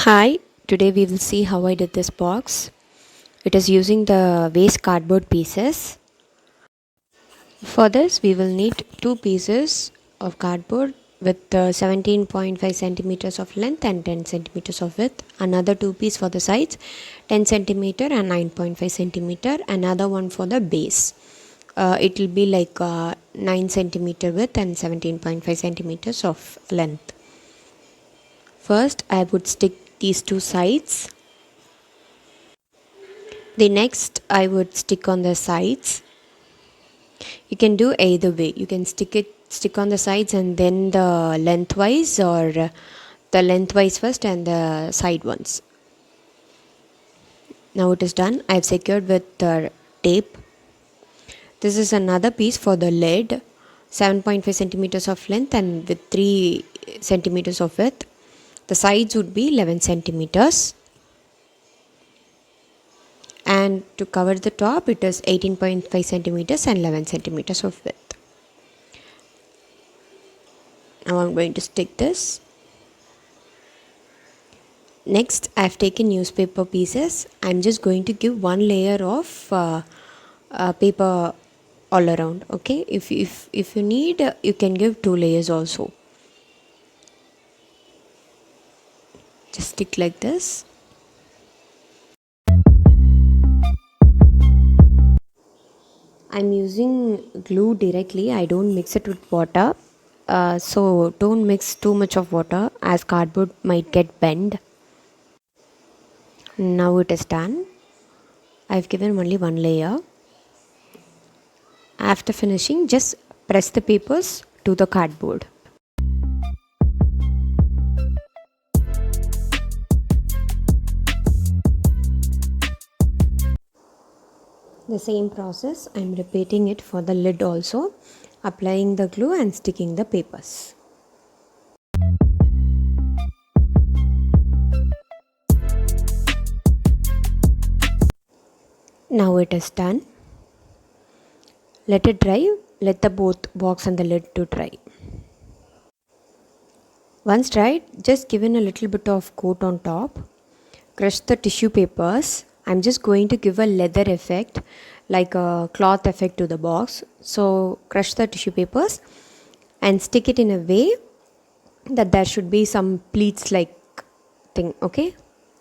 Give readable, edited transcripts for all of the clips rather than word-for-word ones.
Hi, today we will see how I did this box. It is using the waste cardboard pieces. For this, we will need two pieces of cardboard with 17.5 centimeters of length and 10 centimeters of width. Another two piece for the sides, 10 centimeter and 9.5 centimeter. Another one for the base. It will be like 9 centimeter width and 17.5 centimeters of length. First, I would stick these two sides. The next I would stick on the sides. You can do either way. You can stick on the sides and then the lengthwise, or the lengthwise first and the side ones. Now it is done. I have secured with tape. This is another piece for the lid, 7.5 centimeters of length and with 3 centimeters of width. The sides would be 11 centimeters. And to cover the top, it is 18.5 centimeters and 11 centimeters of width. Now I'm going to stick this. Next, I have taken newspaper pieces. I'm just going to give one layer of paper all around. Okay, if you need, you can give two layers also. Just stick like this. I'm using glue directly. I don't mix it with water. So don't mix too much of water, as cardboard might get bent. Now it is done. I've given only one layer. After finishing, just press the papers to the cardboard. The same process I'm repeating it for the lid also, applying the glue and sticking the papers. Now it is done. Let it dry. Let the both box and the lid to dry. Once dried, just give in a little bit of coat on top. Crush the tissue papers. I'm just going to give a leather effect, like a cloth effect to the box. So crush the tissue papers and stick it in a way that there should be some pleats like thing, okay?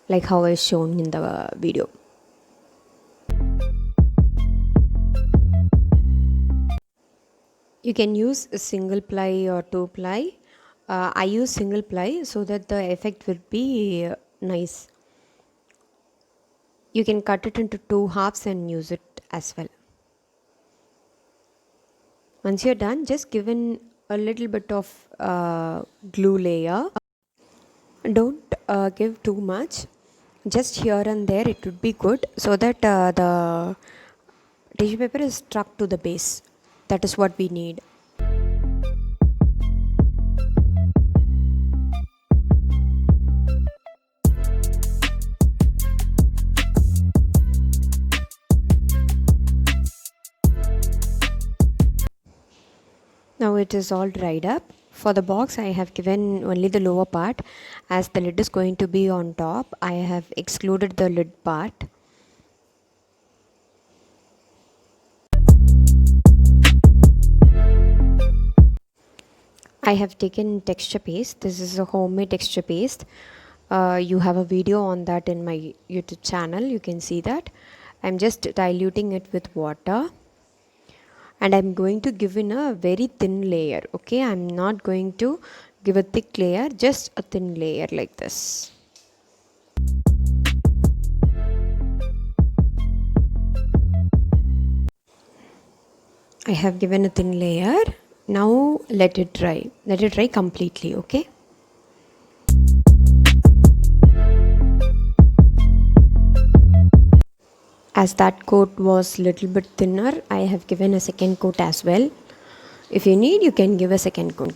Like how I shown in the video. You can use a single ply or two ply. I use single ply so that the effect will be nice. You can cut it into two halves and use it as well. Once you're done, just give in a little bit of glue layer. Don't give too much. Just here and there it would be good, so that the tissue paper is stuck to the base. That is what we need. Now it is all dried up. For the box, I have given only the lower part, as the lid is going to be on top. I have excluded the lid part. I have taken texture paste. This is a homemade texture paste. You have a video on that in my YouTube channel. You can see that. I'm just diluting it with water. And I'm going to give in a very thin layer. Okay, I'm not going to give a thick layer, just a thin layer like this. I have given a thin layer. Now let it dry. Let it dry completely, okay? As that coat was little bit thinner, I have given a second coat as well. If you need, you can give a second coat.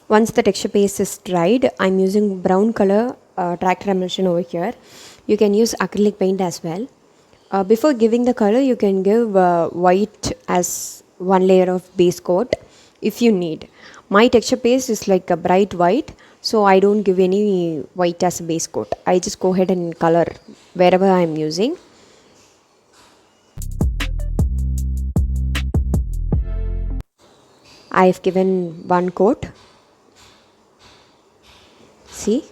Once the texture paste is dried, I'm using brown color tractor emulsion over here. You can use acrylic paint as well. Before giving the color, you can give white as one layer of base coat. if you need. My texture paste is like a bright white, so I don't give any white as a base coat. I just go ahead and color wherever I'm using. I've given one coat. See,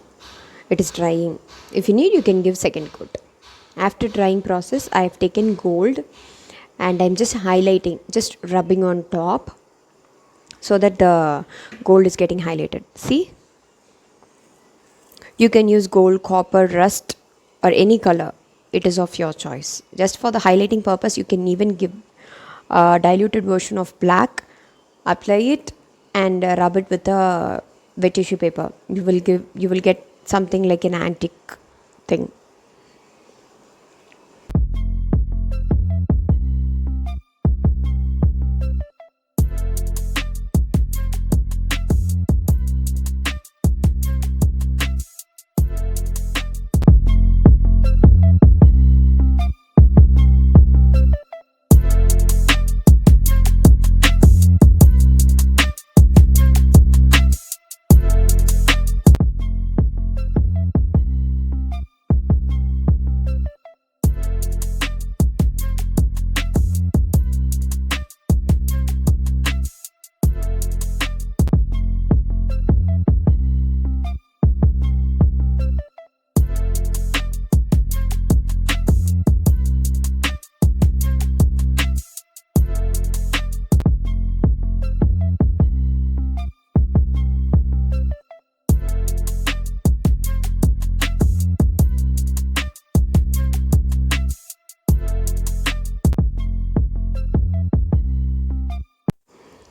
it is drying. If you need, you can give second coat. After drying process, I have taken gold and I'm just highlighting, just rubbing on top so that the gold is getting highlighted. See, you can use gold, copper, rust, or any color. It is of your choice. Just for the highlighting purpose, you can even give a diluted version of black, apply it, and rub it with a wet tissue paper. You will get something like an antique thing.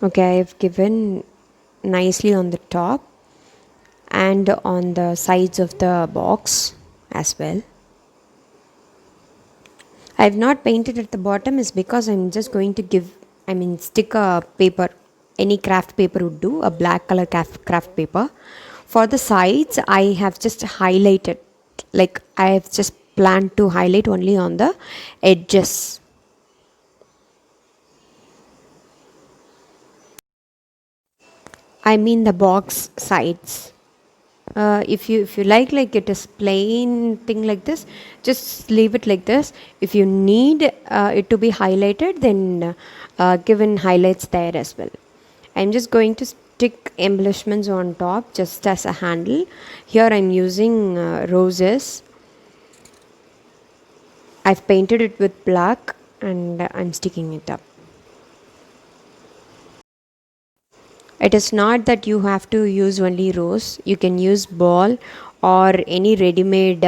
Okay, I've given nicely on the top and on the sides of the box as well. I've not painted at the bottom is because I'm just going to stick a paper, any craft paper would do, a black color craft paper. For the sides, I have just highlighted, like I have just planned to highlight only on the edges. I mean the box sides. If you like it is plain thing like this, just leave it like this. If you need it to be highlighted, then give in highlights there as well. I'm just going to stick embellishments on top just as a handle. Here I'm using roses. I've painted it with black and I'm sticking it up. It is not that you have to use only rose. You can use ball or any ready-made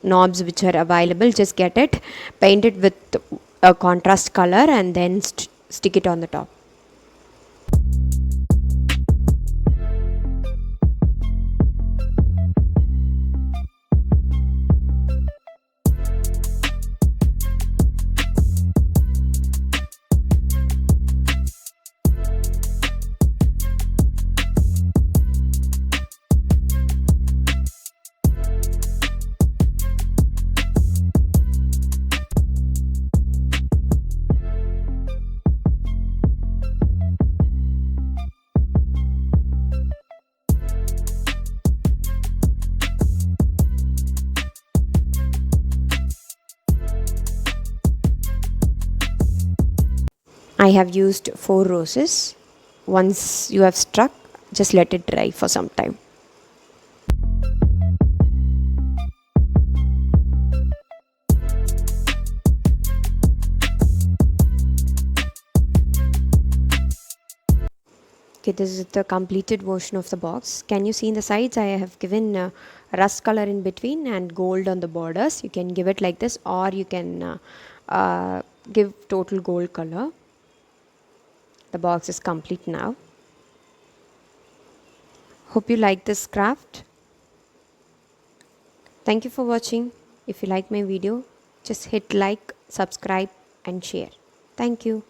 knobs which are available. Just get it, paint it with a contrast color and then stick it on the top. I have used 4 roses. Once you have struck, just let it dry for some time. Okay, this is the completed version of the box. Can you see in the sides? I have given rust color in between and gold on the borders. You can give it like this, or you can give total gold color. The box is complete now. Hope you like this craft. Thank you for watching. If you like my video, just hit like, subscribe and share. Thank you.